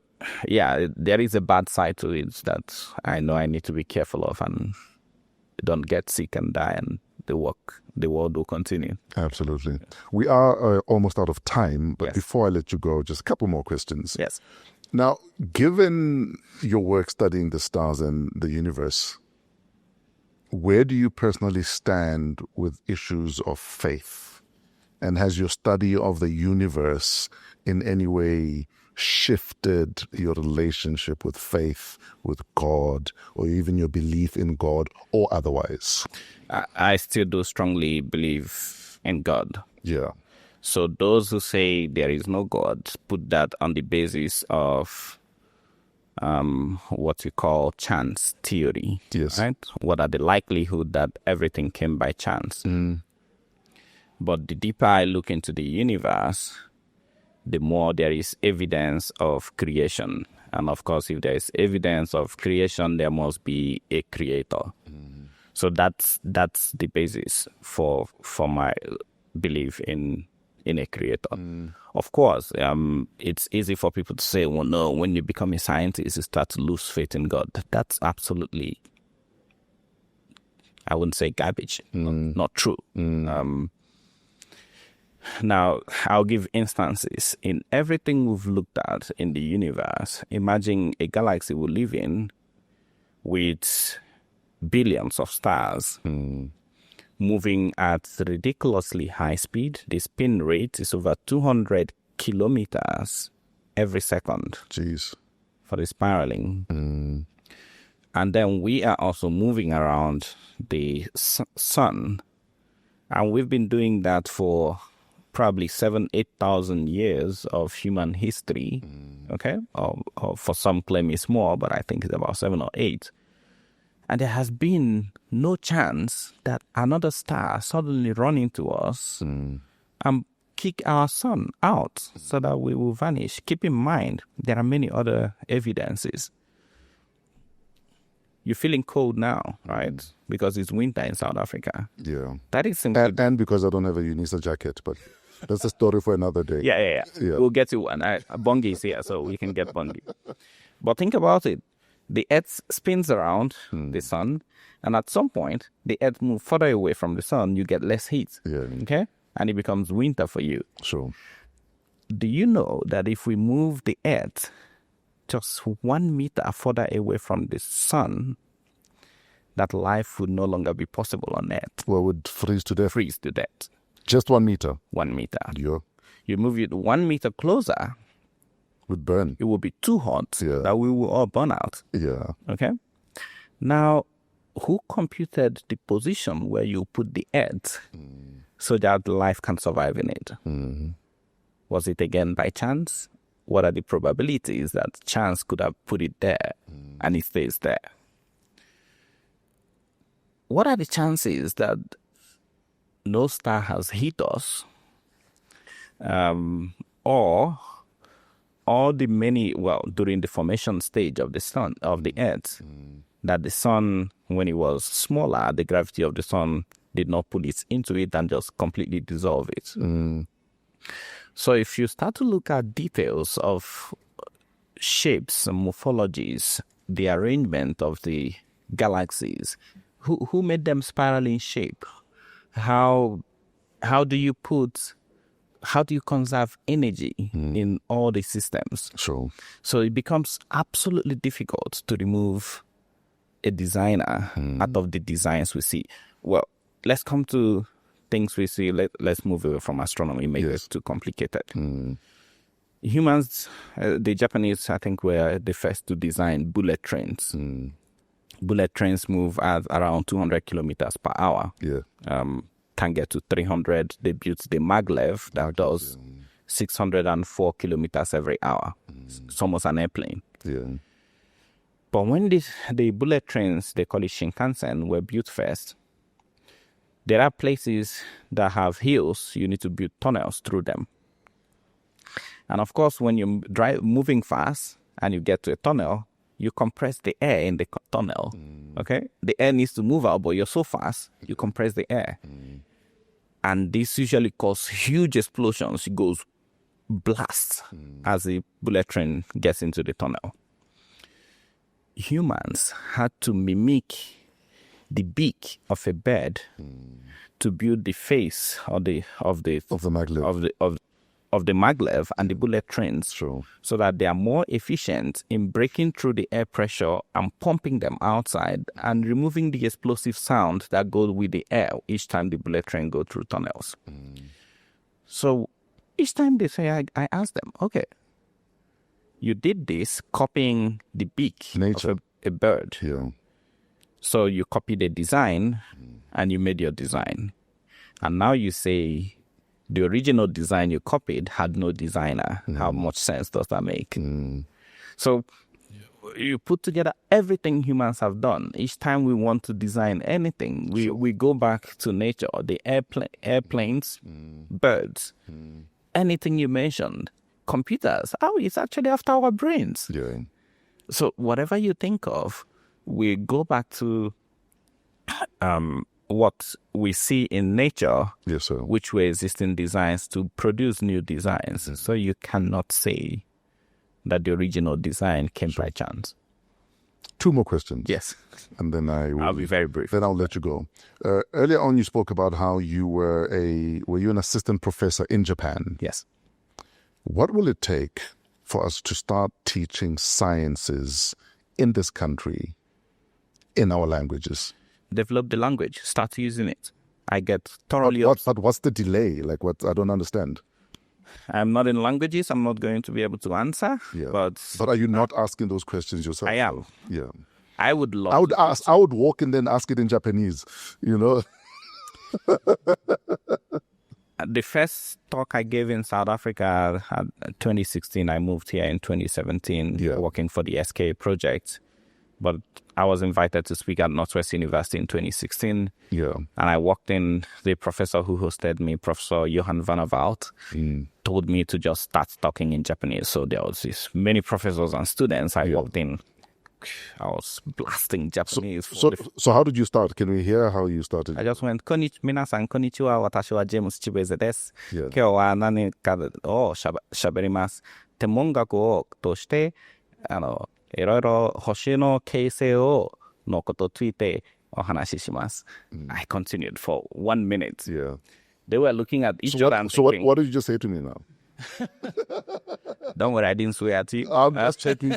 yeah, there is a bad side to it that I know I need to be careful of and don't get sick and die, and the world will continue. Absolutely. We are almost out of time, but before I let you go, just a couple more questions. Yes. Now, given your work studying the stars and the universe, where do you personally stand with issues of faith? And has your study of the universe in any way shifted your relationship with faith, with God, or even your belief in God or otherwise? I still do strongly believe in God. Yeah. So those who say there is no God put that on the basis of what we call chance theory. Yes. Right? What are the likelihood that everything came by chance? But the deeper I look into the universe, the more there is evidence of creation. And of course, if there is evidence of creation, there must be a creator. So that's the basis for my belief in a creator. Of course, it's easy for people to say, well, no, when you become a scientist, you start to lose faith in God. That's absolutely, I wouldn't say garbage, not true. Now, I'll give instances. In everything we've looked at in the universe, imagine a galaxy we live in with billions of stars moving at ridiculously high speed. The spin rate is over 200 kilometers every second. Jeez. For the spiraling. And then we are also moving around the sun. And we've been doing that for probably 8,000 years of human history. Okay? Or for some claim it's more, but I think it's about 7 or 8. And there has been no chance that another star suddenly run into us and kick our sun out so that we will vanish. Keep in mind, there are many other evidences. You're feeling cold now, right? Because it's winter in South Africa. Yeah. That is simply... And because I don't have a UNISA jacket, but that's a story for another day. Yeah. We'll get to one. Bongi is here, so we can get Bongi. But think about it. The Earth spins around the sun, and at some point, the Earth moves further away from the sun, you get less heat. Yeah. Okay? And it becomes winter for you. Sure. Do you know that if we move the Earth just 1 meter further away from the sun, that life would no longer be possible on Earth? Well, would freeze to death. Freeze to death. Just 1 meter? 1 meter. Yeah. You move it 1 meter closer, would burn. It will be too hot that we will all burn out. Yeah. Okay? Now, who computed the position where you put the Earth so that life can survive in it? Was it again by chance? What are the probabilities that chance could have put it there and it stays there? what are the chances that no star has hit us, or the many, during the formation stage of the sun, of the earth, that the sun, when it was smaller, the gravity of the sun did not pull it into it and just completely dissolve it. So if you start to look at details of shapes and morphologies, the arrangement of the galaxies, who made them spiral in shape? How do you conserve energy in all the systems? Sure. So it becomes absolutely difficult to remove a designer out of the designs we see. Well, let's come to things we see. Let's move away from astronomy, make it too complicated. Humans, the Japanese, I think, were the first to design bullet trains. Bullet trains move at around 200 kilometers per hour. Can get to 300. They built the maglev that does 604 kilometers every hour. It's almost an airplane. But when the bullet trains, they call it Shinkansen, were built first, there are places that have hills. You need to build tunnels through them. And of course, when you're moving fast and you get to a tunnel, you compress the air in the tunnel. Okay? The air needs to move out, but you're so fast, you compress the air. And this usually causes huge explosions. It goes blast as the bullet train gets into the tunnel. Humans had to mimic the beak of a bird to build the face of the maglev and the bullet trains, so that they are more efficient in breaking through the air pressure and pumping them outside and removing the explosive sound that goes with the air each time the bullet train goes through tunnels. So each time they say, I ask them, okay, you did this copying the beak of a bird. So you copied the design and you made your design. And now you say the original design you copied had no designer. How much sense does that make? So you put together everything humans have done. Each time we want to design anything, we go back to nature. The airplanes, birds, anything you mentioned, computers. It's actually after our brains. So whatever you think of, we go back to what we see in nature, which were existing designs to produce new designs. So you cannot say that the original design came by chance. 2 more questions. Yes. And then I'll be very brief. Then I'll let you go. Earlier on, you spoke about how you were an assistant professor in Japan? Yes. What will it take for us to start teaching sciences in this country in our languages? Develop the language, start using it. I get thoroughly... But what's the delay? Like, what? I don't understand. I'm not in languages. I'm not going to be able to answer. But are you not asking those questions yourself? I am. Yeah. I would love I would walk in there and ask it in Japanese, The first talk I gave in South Africa in 2016, I moved here in 2017, working for the SKA project. But I was invited to speak at Northwest University in 2016. And I walked in, the professor who hosted me, Professor Johan van der Walt, told me to just start talking in Japanese. So there was many professors and students. I walked in, I was blasting Japanese. So how did you start? Can we hear how you started? I just went, minasan konnichiwa, watashi wa James Chibueze desu. Kyou wa nani ka o shaberimasu. 天文学をとして、いろいろ星の形成をのことについてお話しします。I continued for 1 minute. They were looking at each other and thinking... So what did you just say to me now? Don't worry, I didn't swear at you. I'm just checking.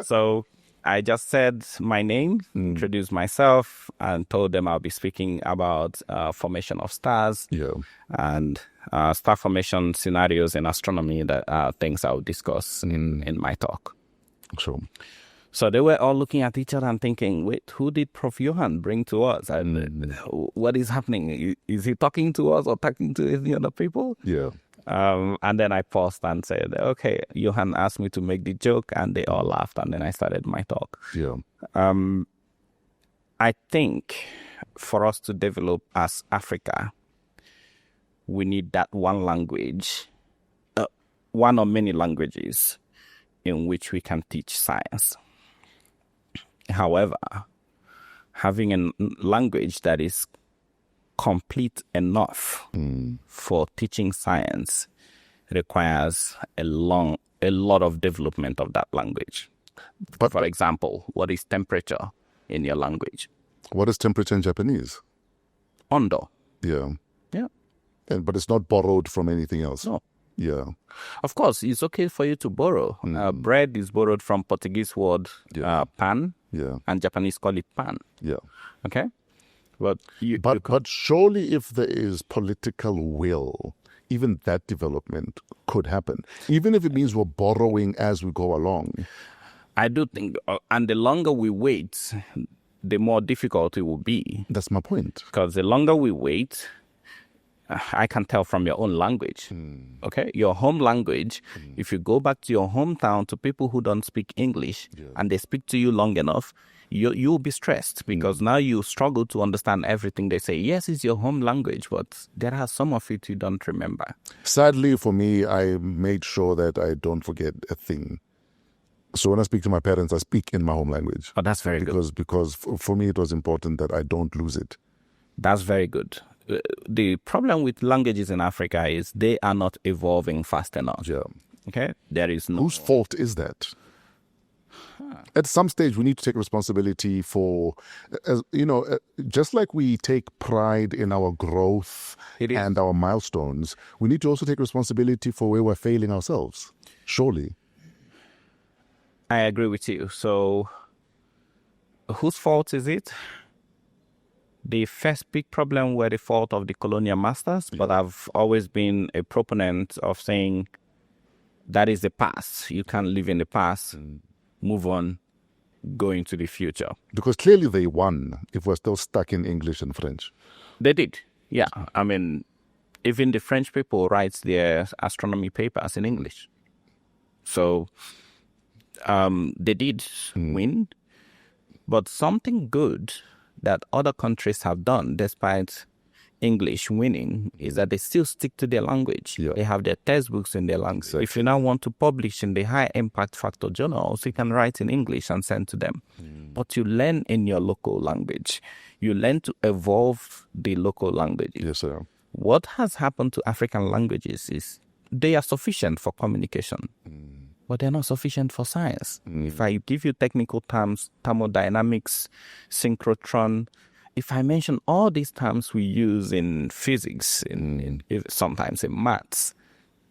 So I just said my name, introduced myself, and told them I'll be speaking about formation of stars and star formation scenarios in astronomy, that are things I'll discuss in my talk. Sure. So they were all looking at each other and thinking, wait, who did Prof. Johan bring to us? And what is happening? Is he talking to us or talking to any other people? And then I paused and said, okay, Johan asked me to make the joke, and they all laughed, and then I started my talk. I think for us to develop as Africa, we need that one language, one or many languages in which we can teach science. However, having a language that is complete enough for teaching science requires a lot of development of that language. But, for example, what is temperature in your language? What is temperature in Japanese? Ondo. Yeah. Yeah. But it's not borrowed from anything else. No. Yeah. Of course, it's okay for you to borrow. Bread is borrowed from Portuguese word pan, and Japanese call it pan. Yeah. Okay? But surely if there is political will, even that development could happen, even if it means we're borrowing as we go along. I do think, and the longer we wait, the more difficult it will be. That's my point. Because the longer we wait, I can tell from your own language, okay? Your home language, if you go back to your hometown to people who don't speak English and they speak to you long enough, you'll be stressed because now you struggle to understand everything they say. Yes, it's your home language, but there are some of it you don't remember. Sadly for me, I made sure that I don't forget a thing. So when I speak to my parents, I speak in my home language. Oh, that's very good. Because for me, it was important that I don't lose it. That's very good. The problem with languages in Africa is they are not evolving fast enough. Yeah. Okay? There is no... Whose fault is that? At some stage, we need to take responsibility for, just like we take pride in our growth and our milestones, we need to also take responsibility for where we're failing ourselves. Surely. I agree with you. So, whose fault is it? The first big problem were the fault of the colonial masters, but I've always been a proponent of saying that is the past. You can't live in the past, move on, go into the future. Because clearly they won if we're still stuck in English and French. They did, yeah. I mean, even the French people write their astronomy papers in English. So they did win, but something good that other countries have done, despite English winning, is that they still stick to their language. Yeah. They have their textbooks in their language. Exactly. If you now want to publish in the high impact factor journals, you can write in English and send to them. But you learn in your local language. You learn to evolve the local languages. Yes, sir. What has happened to African languages is they are sufficient for communication. But they're not sufficient for science. If I give you technical terms, thermodynamics, synchrotron, if I mention all these terms we use in physics, sometimes in maths,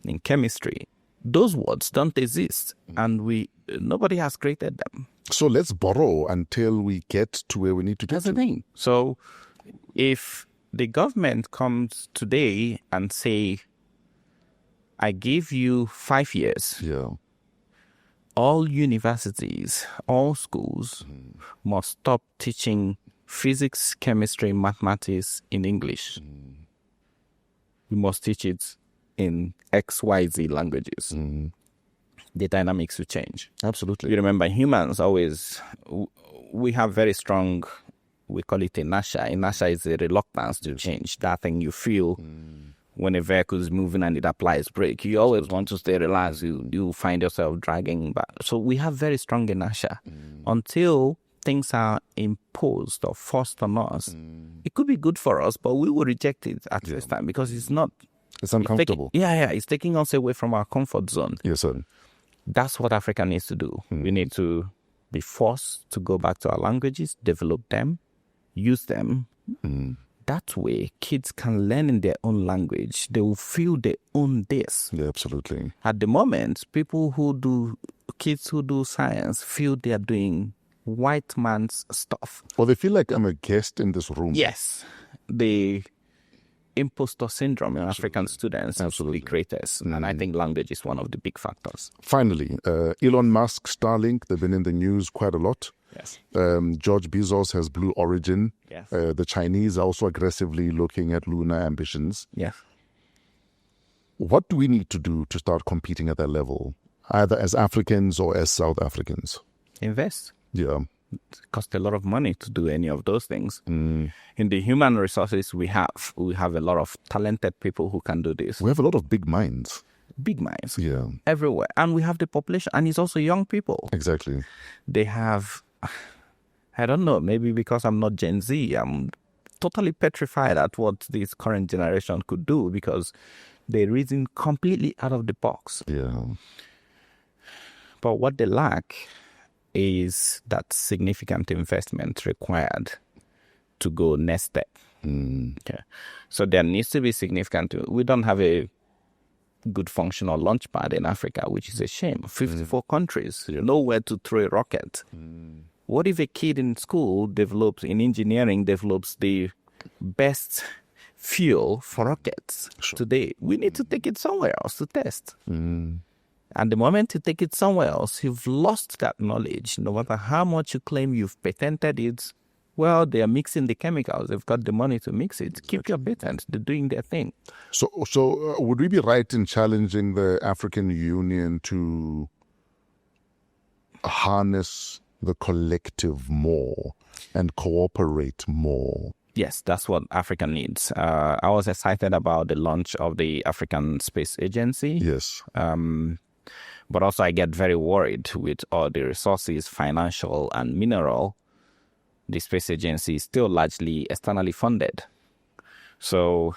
in chemistry, those words don't exist, and nobody has created them. So let's borrow until we get to where we need to get to. That's the thing. So if the government comes today and say, I give you 5 years, all universities, all schools must stop teaching physics, chemistry, mathematics in English. We must teach it in XYZ languages. The dynamics will change. Absolutely. You remember humans always, we have very strong, we call it inertia. Inertia is a reluctance to change. That thing you feel when a vehicle is moving and it applies brake. You always want to stay relaxed. You find yourself dragging back. So we have very strong inertia. Until things are imposed or forced on us, it could be good for us, but we will reject it at this time because it's not. It's uncomfortable. It's taking us away from our comfort zone. Yes, sir. That's what Africa needs to do. We need to be forced to go back to our languages, develop them, use them. That way, kids can learn in their own language. They will feel they own this. Yeah, absolutely. At the moment, kids who do science feel they are doing white man's stuff. Or they feel like I'm a guest in this room. Yes. The imposter syndrome in African students absolutely creators. And I think language is one of the big factors. Finally, Elon Musk, Starlink, they've been in the news quite a lot. Yes. George Bezos has Blue Origin. Yes. The Chinese are also aggressively looking at lunar ambitions. Yes. What do we need to do to start competing at that level, either as Africans or as South Africans? Invest. Yeah. It costs a lot of money to do any of those things. In the human resources we have a lot of talented people who can do this. We have a lot of big minds. Big minds. Yeah. Everywhere. And we have the population, and it's also young people. Exactly. They have, I don't know, maybe because I'm not Gen Z, I'm totally petrified at what this current generation could do because they reason completely out of the box. Yeah. But what they lack is that significant investment required to go next step. Okay. So there needs to be significant. We don't have a good functional launch pad in Africa, which is a shame. 54 countries, nowhere to throw a rocket. What if a kid in school in engineering develops the best fuel for rockets today? We need to take it somewhere else to test. And the moment you take it somewhere else, you've lost that knowledge. No matter how much you claim you've patented it, well, they are mixing the chemicals. They've got the money to mix it. Keep your patent. They're doing their thing. So would we be right in challenging the African Union to harness the collective more and cooperate more? Yes, that's what Africa needs. I was excited about the launch of the African Space Agency. Yes. But also I get very worried with all the resources, financial and mineral. The space agency is still largely externally funded. So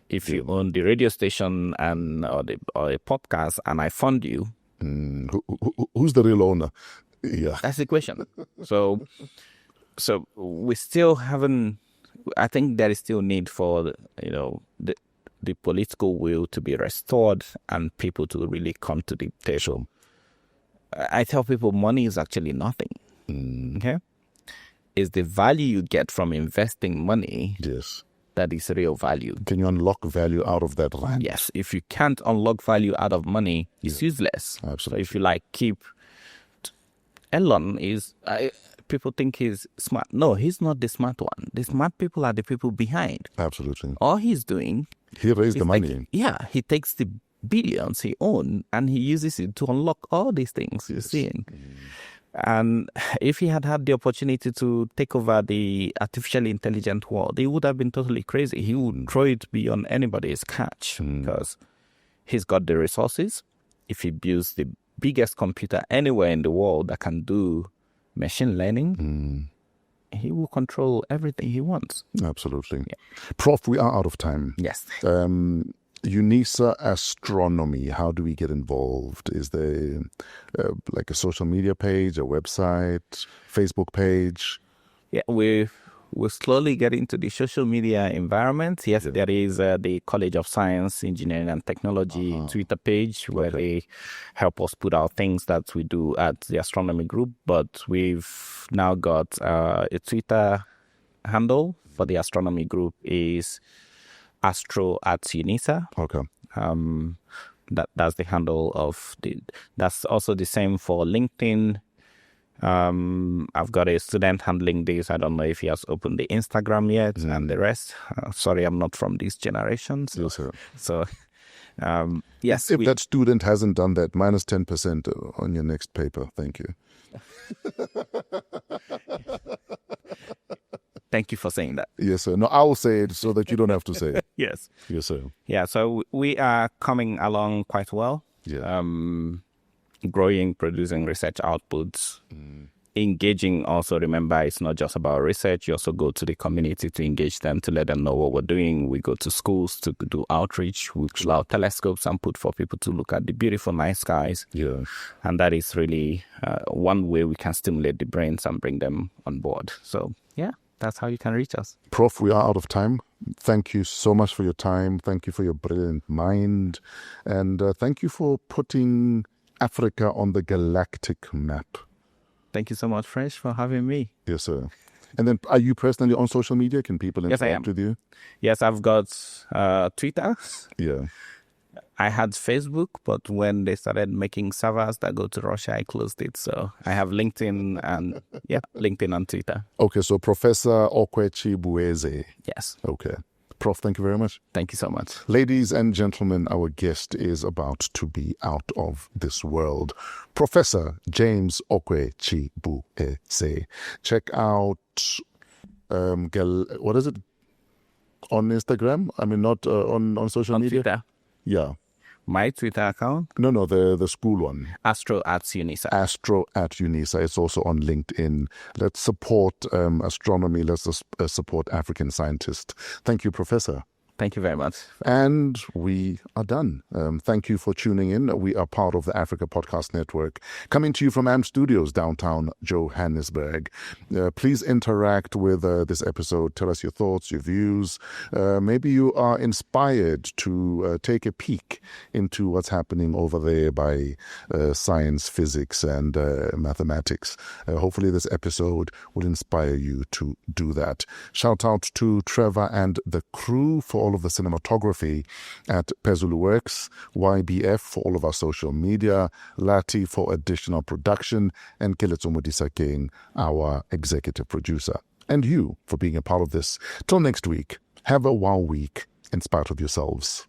if you own the radio station or a podcast and I fund you, who's the real owner? Yeah, that's the question. So we still haven't. I think there is still need for the political will to be restored and people to really come to the table. Sure. I tell people money is actually nothing. Okay, is the value you get from investing money. Yes, that is real value. Can you unlock value out of that rand? Yes. If you can't unlock value out of money, it's useless. Absolutely. So if you keep Elon people think he's smart. No, he's not the smart one. The smart people are the people behind. Absolutely. All he's doing, he raised the money. He takes the billions he owns and he uses it to unlock all these things you're seeing. And if he had the opportunity to take over the artificially intelligent world, he would have been totally crazy. He would throw it beyond anybody's catch because he's got the resources. If he builds the biggest computer anywhere in the world that can do machine learning, he will control everything he wants. Absolutely. Yeah. Prof, we are out of time. Yes. UNISA astronomy, how do we get involved? Is there a social media page, a website, Facebook page? Yeah, we're slowly getting into the social media environment. Yes, there is the College of Science, Engineering and Technology Twitter page where they help us put out things that we do at the astronomy group. But we've now got a Twitter handle for the astronomy group is astro@UNISA. Okay. That's the handle of that's also the same for LinkedIn. I've got a student handling this. I don't know if he has opened the Instagram yet and the rest. Sorry, I'm not from this generation. Yes, sir. So yes. If that student hasn't done that, minus 10% on your next paper. Thank you. Thank you for saying that. Yes, sir. No, I will say it so that you don't have to say it. Yes. Yes, sir. Yeah, so we are coming along quite well. Yeah. Growing, producing research outputs, engaging also. Remember, it's not just about research. You also go to the community to engage them, to let them know what we're doing. We go to schools to do outreach. We pull out telescopes and put for people to look at the beautiful night skies. Yeah. And that is really one way we can stimulate the brains and bring them on board. So, yeah, that's how you can reach us. Prof, we are out of time. Thank you so much for your time. Thank you for your brilliant mind. And thank you for putting Africa on the galactic map. Thank you so much, Fresh, for having me. Yes, sir. And then are you personally on social media? Can people interact with you? Yes, I've got Twitter. Yeah. I had Facebook, but when they started making servers that go to Russia, I closed it. So I have LinkedIn and LinkedIn and Twitter. Okay, so Professor Okwe Chibueze. Yes. Okay. Prof, thank you very much. Thank you so much. Ladies and gentlemen, our guest is about to be out of this world. Professor James Okwe Chibueze. Check out, what is it? On Instagram? I mean, not on social media? Twitter. Yeah. My Twitter account? No, the school one. Astro at UNISA. Astro at UNISA. It's also on LinkedIn. Let's support astronomy. Let's support African scientists. Thank you, Professor. Thank you very much. And we are done. Thank you for tuning in. We are part of the Africa Podcast Network, coming to you from AM Studios, downtown Johannesburg. Please interact with this episode. Tell us your thoughts, your views. Maybe you are inspired to take a peek into what's happening over there by science, physics, and mathematics. Hopefully this episode will inspire you to do that. Shout out to Trevor and the crew for all of the cinematography at Pezulu Works, YBF for all of our social media, Lati for additional production, and Keletso Modisa King, our executive producer. And you for being a part of this. Till next week, have a wow week in spite of yourselves.